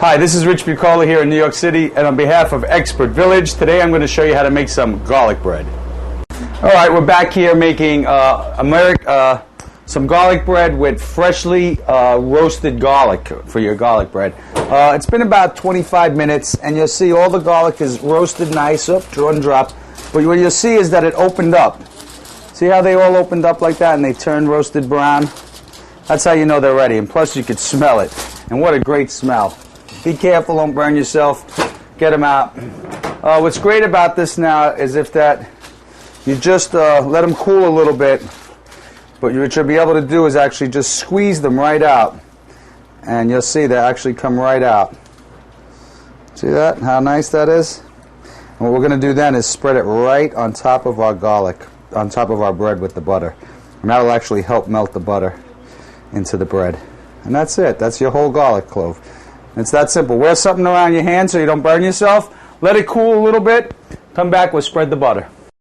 Hi, this is Rich Bucola here in New York City, and on behalf of Expert Village, today I'm going to show you how to make some garlic bread. Alright, we're back here making some garlic bread with freshly roasted garlic for your garlic bread. It's been about 25 minutes, and you'll see all the garlic is roasted nice, draw and drop. But what you'll see is that it opened up. See how they all opened up like that and they turned roasted brown? That's how you know they're ready, and plus you could smell it. And what a great smell. Be careful, don't burn yourself. Get them out. What's great about this now is if that you just let them cool a little bit, but what you'll be able to do is actually just squeeze them right out, and you'll see they actually come right out. See that? How nice that is? And what we're going to do then is spread it right on top of our garlic, on top of our bread with the butter. And that'll actually help melt the butter into the bread. And that's it. That's your whole garlic clove. It's that simple. Wear something around your hand so you don't burn yourself. Let it cool a little bit. Come back, we'll spread the butter.